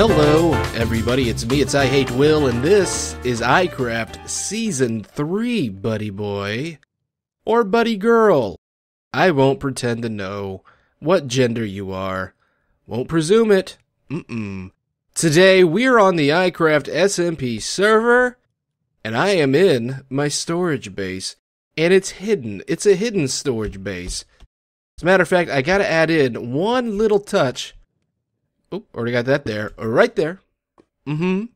Hello, everybody, it's me, it's IHateWill, and this is iCraft Season 3, buddy boy. Or buddy girl. I won't pretend to know what gender you are. Won't presume it. Today, we're on the iCraft SMP server, and I am in my storage base. And it's hidden. It's a hidden storage base. As a matter of fact, I gotta add in one little touch. Oh, already got that there. Right there. And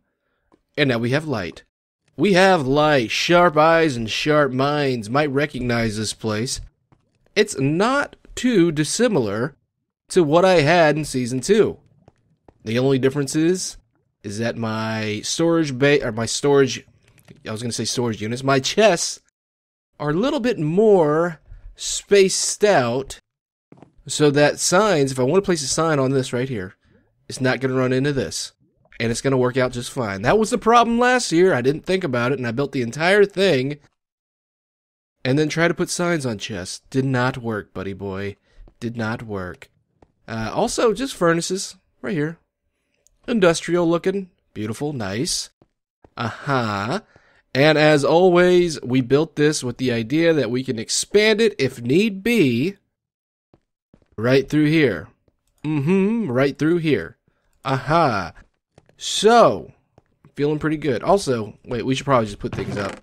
now we have light. We have light. Sharp eyes and sharp minds might recognize this place. It's not too dissimilar to what I had in Season 2. The only difference is that my storage bay, or my storage, I was going to say storage units, my chests are a little bit more spaced out so that signs, if I want to place a sign on this right here, it's not going to run into this. And it's going to work out just fine. That was the problem last year. I didn't think about it, and I built the entire thing and then tried to put signs on chests. Did not work, buddy boy. Did not work. Also, just furnaces right here. Industrial looking. Beautiful. Nice. And as always, we built this with the idea that we can expand it if need be right through here. Right through here. So, feeling pretty good. Also, wait, we should probably just put things up.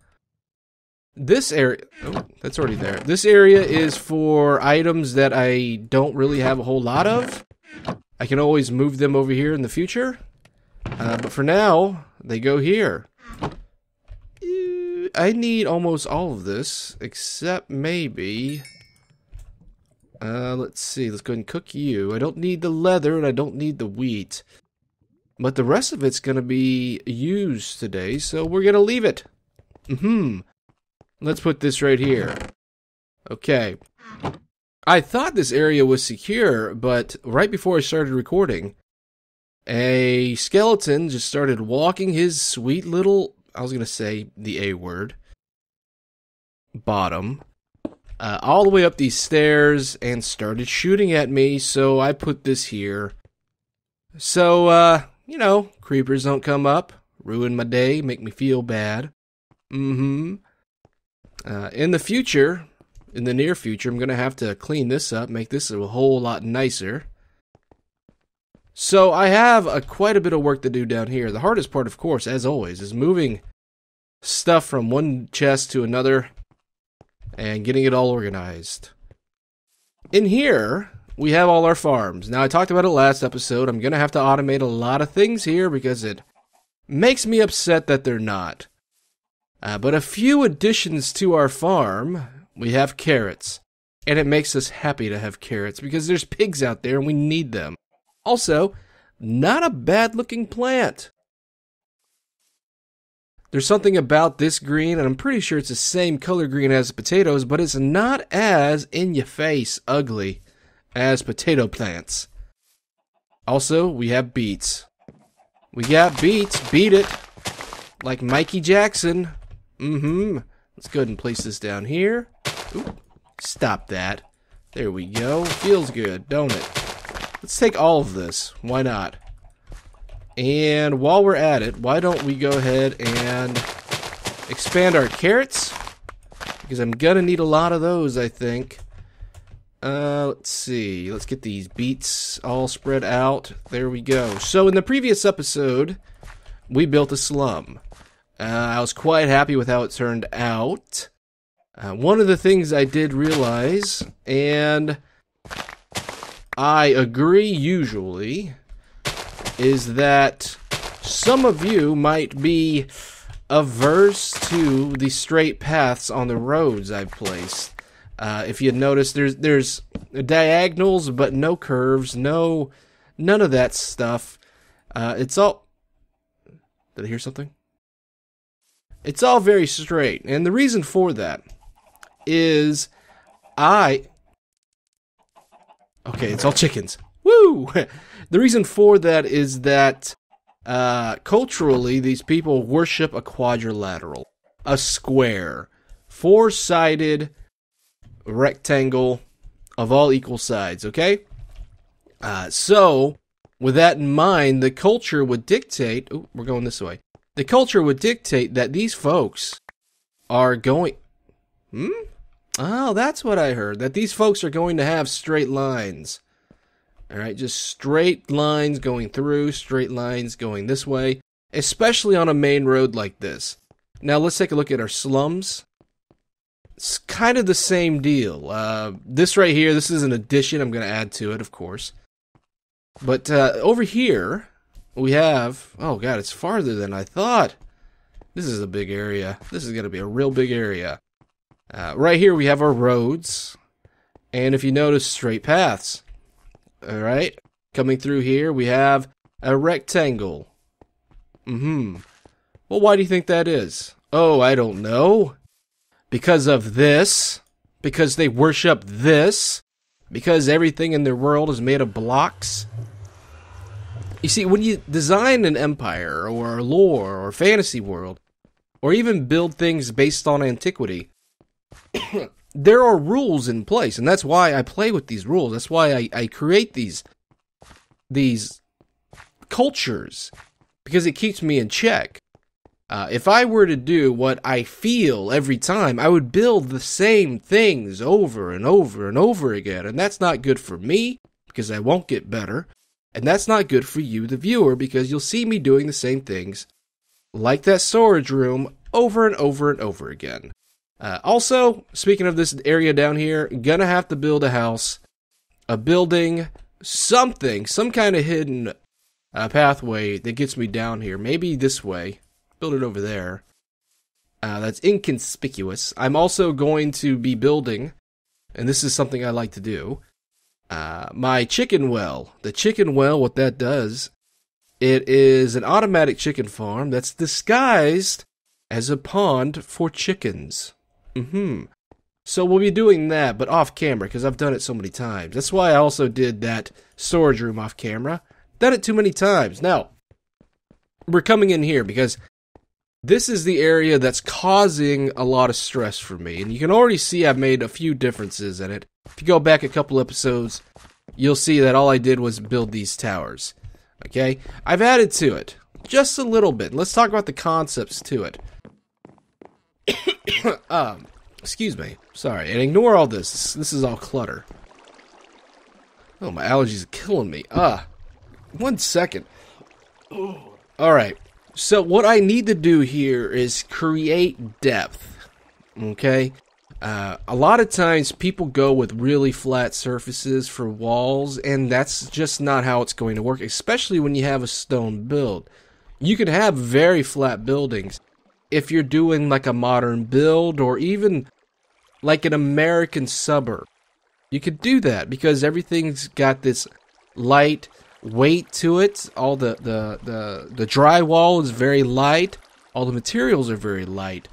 This area, oh, that's already there. This area is for items that I don't really have a whole lot of. I can always move them over here in the future. But for now, they go here. I need almost all of this, except maybe... let's see, let's go ahead and cook you. I don't need the leather, and I don't need the wheat. But the rest of it's going to be used today, so we're going to leave it. Let's put this right here. Okay. I thought this area was secure, but right before I started recording, a skeleton just started walking his sweet little... I was going to say the A word. Bottom. All the way up these stairs and started shooting at me, so I put this here. So, you know, creepers don't come up, ruin my day, make me feel bad. In the future, in the near future, I'm going to have to clean this up, make this a whole lot nicer. So I have quite a bit of work to do down here. The hardest part, of course, as always, is moving stuff from one chest to another and getting it all organized. In here, we have all our farms. Now, I talked about it last episode. I'm going to have to automate a lot of things here because it makes me upset that they're not. But a few additions to our farm, we have carrots. And it makes us happy to have carrots because there's pigs out there and we need them. Also, not a bad-looking plant. There's something about this green, and I'm pretty sure it's the same color green as potatoes, but it's not as in-your-face ugly as potato plants. Also, we have beets. We got beets. Beat it. Like Mikey Jackson. Let's go ahead and place this down here. Ooh, stop that. There we go. Feels good, don't it? Let's take all of this. Why not? And while we're at it, why don't we go ahead and expand our carrots? Because I'm gonna need a lot of those, I think. Let's see. Let's get these beets all spread out. There we go. So in the previous episode, we built a slum. I was quite happy with how it turned out. One of the things I did realize, and I agree usually, is that some of you might be averse to the straight paths on the roads I've placed. If you notice, there's diagonals, but no curves, none of that stuff. It's all... Did I hear something? It's all very straight, and the reason for that is Okay, it's all chickens. Woo! The reason for that is that culturally, these people worship a quadrilateral, a square, four-sided rectangle of all equal sides, okay? So with that in mind, the culture would dictate... Oh, we're going this way. The culture would dictate that these folks are going... Oh, that's what I heard. That these folks are going to have straight lines. Alright, just straight lines going through, straight lines going this way. Especially on a main road like this. Now, let's take a look at our slums. It's kind of the same deal. This right here, this is an addition. I'm going to add to it, of course. But over here, we have... Oh, God, it's farther than I thought. This is a big area. This is going to be a real big area. Right here, we have our roads. And if you notice, straight paths. Alright? Coming through here, we have a rectangle. Well, why do you think that is? Oh, I don't know. Because of this. Because they worship this. Because everything in their world is made of blocks. You see, when you design an empire, or a lore, or fantasy world, or even build things based on antiquity, there are rules in place, and that's why I play with these rules. That's why I create these cultures. Because it keeps me in check. If I were to do what I feel every time, I would build the same things over and over and over again. And that's not good for me, because I won't get better. And that's not good for you, the viewer, because you'll see me doing the same things, like that storage room, over and over and over again. Also, speaking of this area down here, gonna have to build a house, a building, something, some kind of hidden pathway that gets me down here. Maybe this way. Build it over there. That's inconspicuous. I'm also going to be building, and this is something I like to do, my chicken well. The chicken well, what that does, it is an automatic chicken farm that's disguised as a pond for chickens. So we'll be doing that, but off camera, because I've done it so many times. That's why I also did that storage room off camera. Done it too many times. Now, we're coming in here because this is the area that's causing a lot of stress for me. And you can already see I've made a few differences in it. If you go back a couple episodes, you'll see that all I did was build these towers. Okay? I've added to it. Just a little bit. Let's talk about the concepts to it. Excuse me. Sorry. And ignore all this. This is all clutter. Oh, my allergies are killing me. 1 second. Alright. So what I need to do here is create depth. Okay? A lot of times people go with really flat surfaces for walls, and that's just not how it's going to work, especially when you have a stone build. You can have very flat buildings if you're doing like a modern build or even like an American suburb. You could do that because everything's got this light weight to it. All the drywall is very light. All the materials are very light.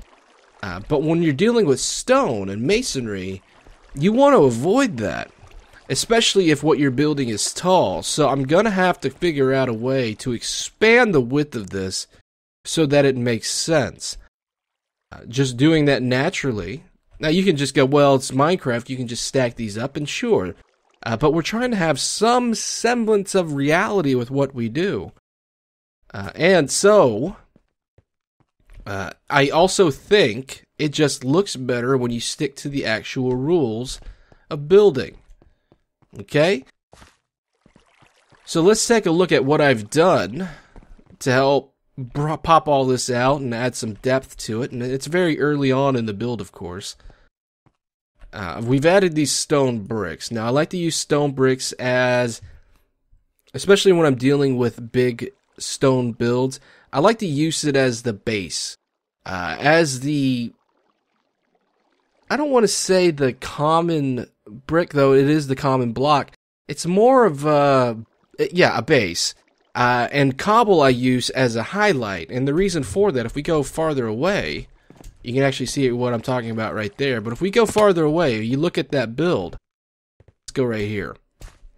But when you're dealing with stone and masonry, you want to avoid that, especially if what you're building is tall. So I'm going to have to figure out a way to expand the width of this so that it makes sense. Just doing that naturally. Now you can just go, well, it's Minecraft, you can just stack these up, and sure. But we're trying to have some semblance of reality with what we do. And so, I also think it just looks better when you stick to the actual rules of building. Okay? So let's take a look at what I've done to help pop all this out and add some depth to it. And it's very early on in the build, of course. We've added these stone bricks. Now, I like to use stone bricks as, especially when I'm dealing with big stone builds, I like to use it as the base. As the, I don't want to say the common brick, though it is the common block. It's more of a base. And cobble I use as a highlight. And the reason for that, if we go farther away, you can actually see what I'm talking about right there. But if we go farther away, you look at that build. Let's go right here.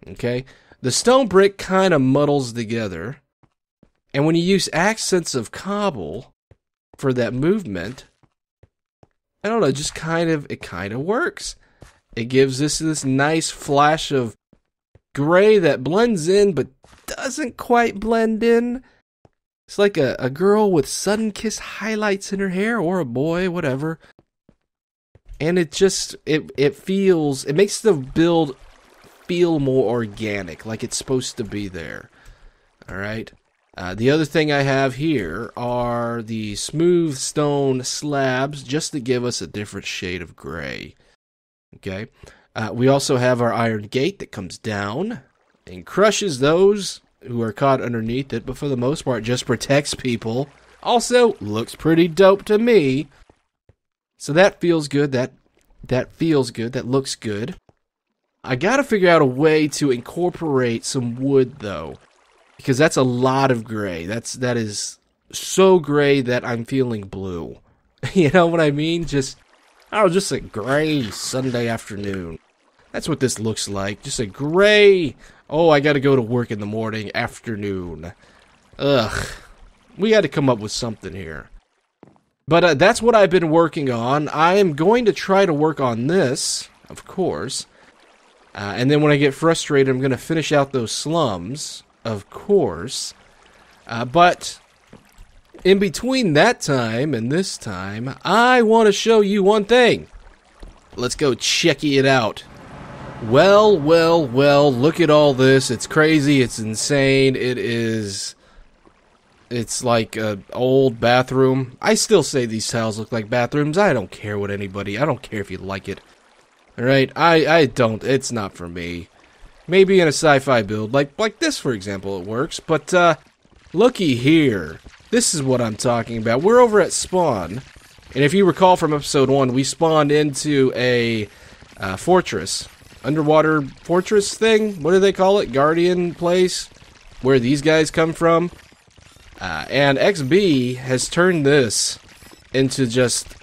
Okay? The stone brick kind of muddles together. And when you use accents of cobble for that movement, I don't know, it kind of works. It gives this nice flash of gray that blends in but doesn't quite blend in. It's like a girl with sun-kissed highlights in her hair, or a boy, whatever. And it just, it makes the build feel more organic, like it's supposed to be there. Alright? The other thing I have here are the smooth stone slabs, just to give us a different shade of gray. Okay? We also have our iron gate that comes down and crushes those who are caught underneath it, but for the most part just protects people. Also, looks pretty dope to me. So that feels good, that feels good, that looks good. I gotta figure out a way to incorporate some wood, though, because that's a lot of gray. That is so gray that I'm feeling blue. You know what I mean? Just a gray Sunday afternoon. That's what this looks like. Just a gray, oh, I gotta go to work in the morning, afternoon. Ugh. We gotta come up with something here. But that's what I've been working on. I am going to try to work on this, of course. And then when I get frustrated, I'm going to finish out those slums, of course. But in between that time and this time, I want to show you one thing. Let's go check it out. Well, look at all this. It's crazy. It's insane. It's like an old bathroom. I still say these tiles look like bathrooms. I don't care I don't care if you like it. Alright, I don't. It's not for me. Maybe in a sci-fi build, like this, for example, it works. But, looky here. This is what I'm talking about. We're over at spawn. And if you recall from episode 1, we spawned into a fortress. Underwater fortress thing? What do they call it? Guardian place? Where these guys come from? And XB has turned this into just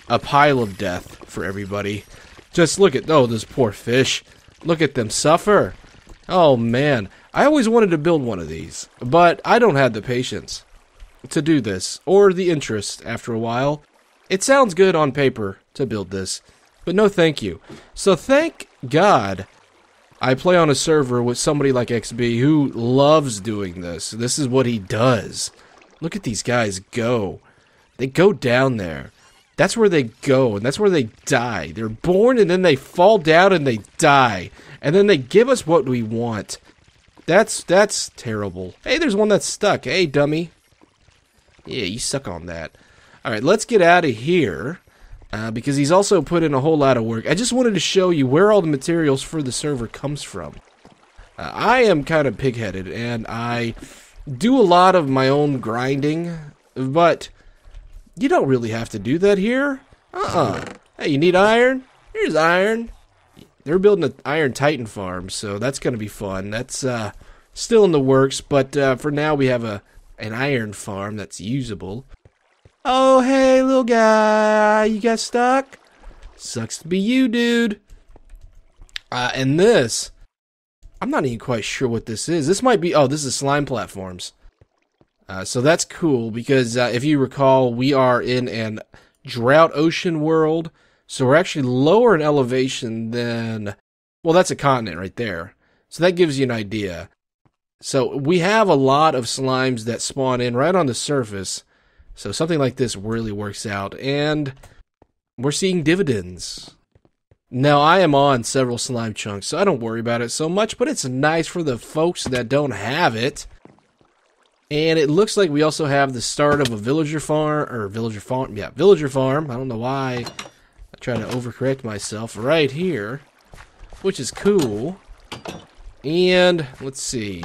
a pile of death for everybody. Just look at, oh, those poor fish. Look at them suffer. Oh, man. I always wanted to build one of these, but I don't have the patience to do this, or the interest after a while. It sounds good on paper to build this, but no thank you. So thank God I play on a server with somebody like XB who loves doing this. This is what he does. Look at these guys go. They go down there. That's where they go, and that's where they die. They're born, and then they fall down, and they die. And then they give us what we want. That's terrible. Hey, there's one that's stuck. Hey, dummy. Yeah, you suck on that. Alright, let's get out of here. Because he's also put in a whole lot of work. I just wanted to show you where all the materials for the server comes from. I am kind of pig-headed, and I do a lot of my own grinding, but you don't really have to do that here. Hey, you need iron? Here's iron. They're building an Iron Titan farm, so that's going to be fun. That's still in the works, but for now we have an iron farm that's usable. Oh, hey, little guy, you got stuck? Sucks to be you, dude. And this, I'm not even quite sure what this is. This might be, oh, this is slime platforms. So that's cool, because if you recall, we are in an drought ocean world, so we're actually lower in elevation than, well, that's a continent right there. So that gives you an idea. So we have a lot of slimes that spawn in right on the surface. So something like this really works out, and we're seeing dividends. Now, I am on several slime chunks, so I don't worry about it so much, but it's nice for the folks that don't have it. And it looks like we also have the start of a villager farm. I don't know why I try to overcorrect myself right here, which is cool. And let's see.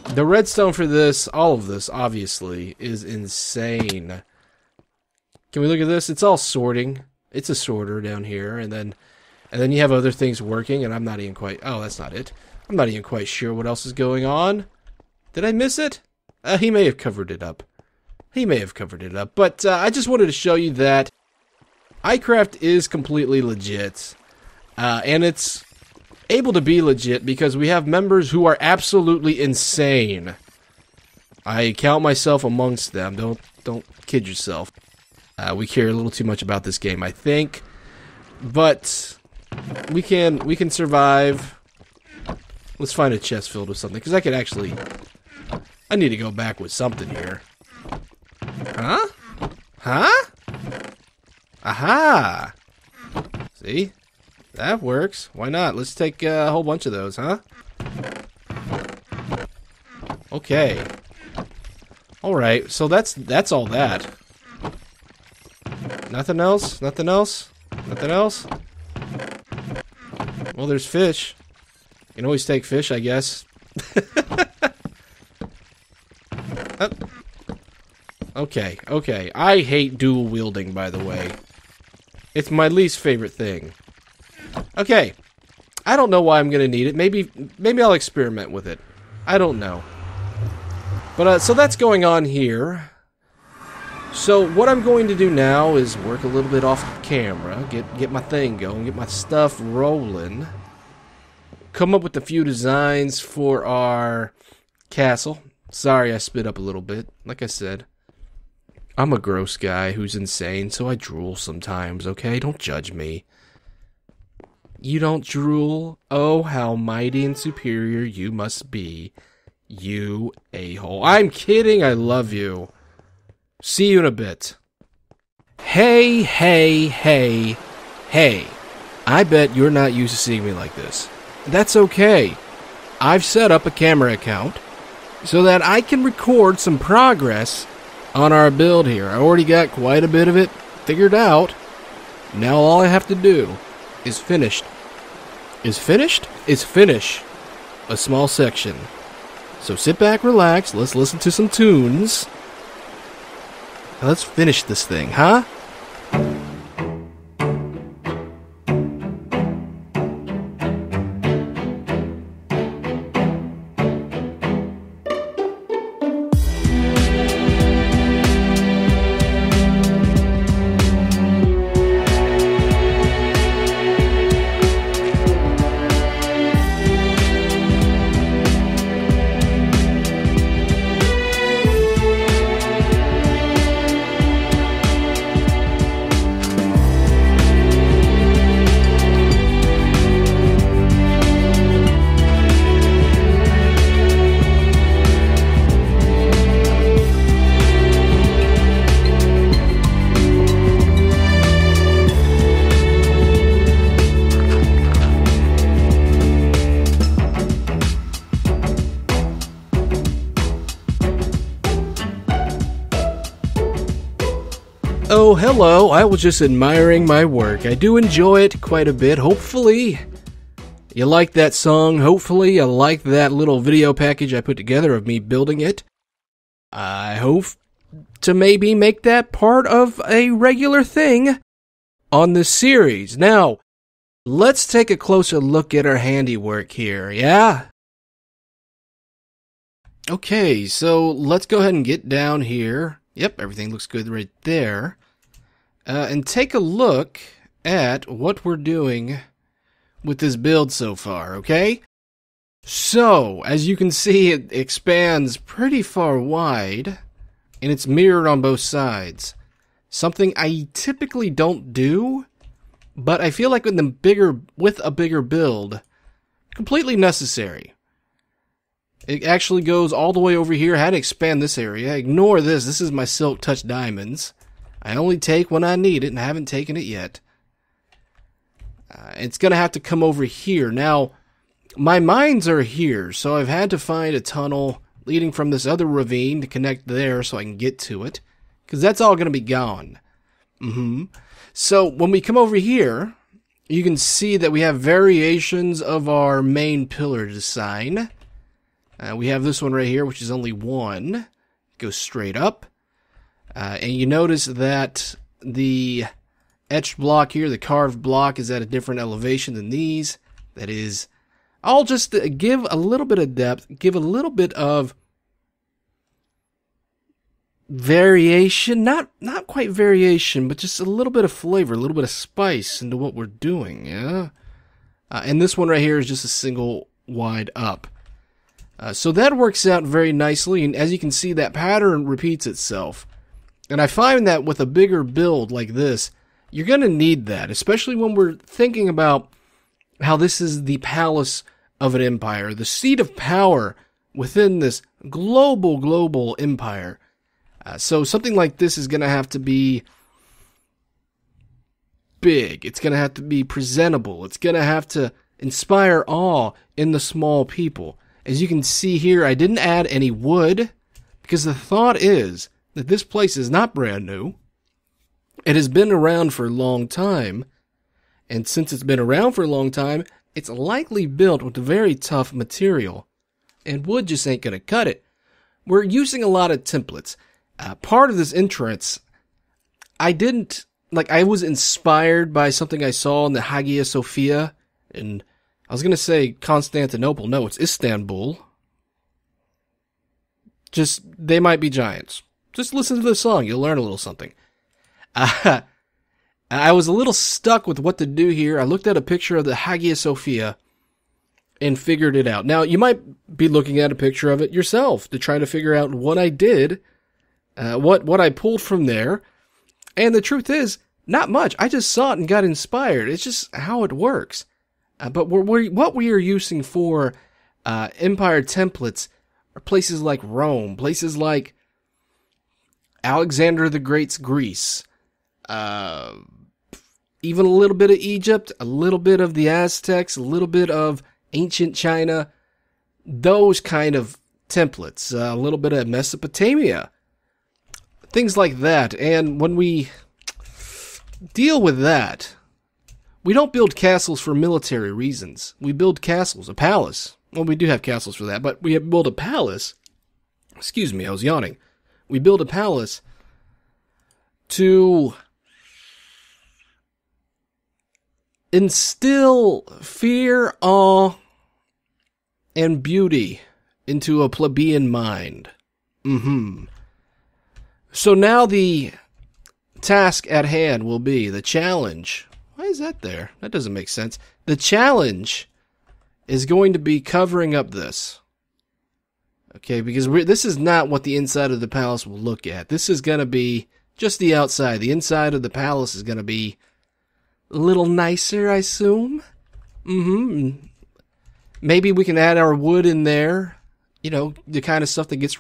The redstone for this, all of this, obviously, is insane. Can we look at this? It's all sorting. It's a sorter down here, and then you have other things working, and I'm not even quite, oh, that's not it. I'm not even quite sure what else is going on. Did I miss it? He may have covered it up. But I just wanted to show you that iCraft is completely legit. And it's able to be legit because we have members who are absolutely insane. I count myself amongst them. Don't kid yourself. We care a little too much about this game, I think. But we can survive. Let's find a chest filled with something, because I could actually... I need to go back with something here. Huh? Huh? Aha! See? That works. Why not? Let's take a whole bunch of those, huh? Okay. Alright, so that's all that. Nothing else? Nothing else? Nothing else? Well, there's fish. You can always take fish, I guess. Okay, okay. I hate dual wielding, by the way. It's my least favorite thing. Okay. I don't know why I'm gonna need it. Maybe I'll experiment with it. I don't know. But, so that's going on here. So, what I'm going to do now is work a little bit off camera, get my thing going, get my stuff rolling. Come up with a few designs for our castle. Sorry I spit up a little bit. Like I said, I'm a gross guy who's insane, so I drool sometimes, okay? Don't judge me. You don't drool? Oh, how mighty and superior you must be. You a-hole. I'm kidding, I love you. See you in a bit. Hey, hey, hey, hey. I bet you're not used to seeing me like this. That's okay. I've set up a camera account so that I can record some progress on our build here. I already got quite a bit of it figured out. Now all I have to do is finish a small section. So sit back, relax, let's listen to some tunes. Now let's finish this thing, huh? Oh, hello. I was just admiring my work. I do enjoy it quite a bit. Hopefully, you like that song. Hopefully, you like that little video package I put together of me building it. I hope to maybe make that part of a regular thing on this series. Now, let's take a closer look at our handiwork here, yeah? Okay, so let's go ahead and get down here. Yep, everything looks good right there. And take a look at what we're doing with this build so far, okay? So, as you can see, it expands pretty far wide, and it's mirrored on both sides. Something I typically don't do, but I feel like with a bigger build, completely necessary. It actually goes all the way over here. I had to expand this area. Ignore this. This is my Silk Touch Diamonds. I only take when I need it, and I haven't taken it yet. It's going to have to come over here. Now, my mines are here, so I've had to find a tunnel leading from this other ravine to connect there so I can get to it, because that's all going to be gone. So, when we come over here, you can see that we have variations of our main pillar design. We have this one right here, which is only one. It goes straight up. And you notice that the etched block here, the carved block, is at a different elevation than these. That is, I'll just give a little bit of depth, give a little bit of variation. Not quite variation, but just a little bit of flavor, a little bit of spice into what we're doing, yeah? And this one right here is just a single wide up. So that works out very nicely, and as you can see, that pattern repeats itself. And I find that with a bigger build like this, you're going to need that, especially when we're thinking about how this is the palace of an empire, the seat of power within this global empire. So something like this is going to have to be big. It's going to have to be presentable. It's going to have to inspire awe in the small people. As you can see here, I didn't add any wood because the thought is that this place is not brand new. It has been around for a long time. And since it's been around for a long time, it's likely built with a very tough material. And wood just ain't going to cut it. We're using a lot of templates. Part of this entrance, I was inspired by something I saw in the Hagia Sophia. And I was going to say Constantinople. No, it's Istanbul. They might be giants. Just listen to the song. You'll learn a little something. I was a little stuck with what to do here. I looked at a picture of the Hagia Sophia and figured it out. Now, you might be looking at a picture of it yourself to try to figure out what I did, what I pulled from there. And the truth is, not much. I just saw it and got inspired. It's just how it works. But what we are using for empire templates are places like Rome, places like Alexander the Great's Greece, even a little bit of Egypt, a little bit of the Aztecs, a little bit of ancient China, those kind of templates, a little bit of Mesopotamia, things like that. And when we deal with that, we don't build castles for military reasons. We build castles, a palace. Well, we do have castles for that, but we build a palace. Excuse me, I was yawning. We build a palace to instill fear, awe, and beauty into a plebeian mind. So now the task at hand will be the challenge. Why is that there? That doesn't make sense. The challenge is going to be covering up this. Okay, because this is not what the inside of the palace will look at. This is going to be just the outside. The inside of the palace is going to be a little nicer, I assume. Maybe we can add our wood in there. You know, the kind of stuff that gets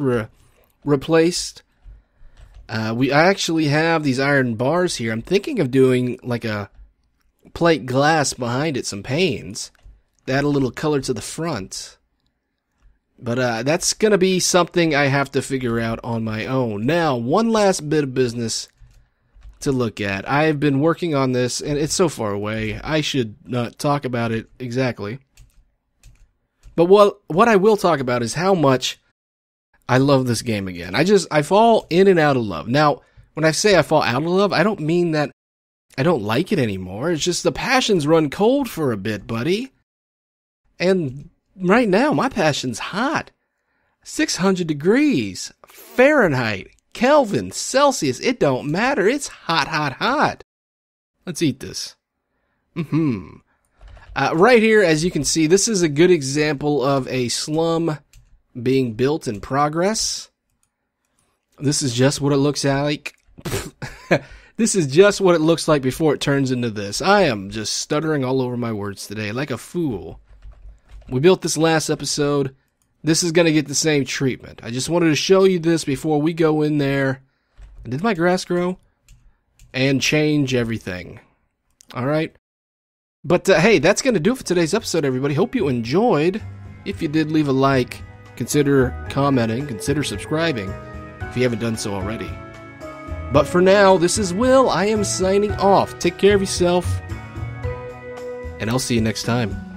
replaced. I actually have these iron bars here. I'm thinking of doing like a plate glass behind it, some panes. Add a little color to the front. But that's going to be something I have to figure out on my own. Now, one last bit of business to look at. I've been working on this, and it's so far away. I should not talk about it exactly. But what I will talk about is how much I love this game again. I fall in and out of love. Now, when I say I fall out of love, I don't mean that I don't like it anymore. It's just the passions run cold for a bit, buddy. And right now, my passion's hot. 600 degrees, Fahrenheit, Kelvin, Celsius, it don't matter. It's hot, hot, hot. Let's eat this. Right here, as you can see, this is a good example of a slum being built in progress. This is just what it looks like. This is just what it looks like before it turns into this. I am just stuttering all over my words today, like a fool. We built this last episode. This is going to get the same treatment. I just wanted to show you this before we go in there. Did my grass grow? And change everything. Alright? But hey, that's going to do it for today's episode, everybody. Hope you enjoyed. If you did, leave a like. Consider commenting. Consider subscribing if you haven't done so already. But for now, this is Will. I am signing off. Take care of yourself. And I'll see you next time.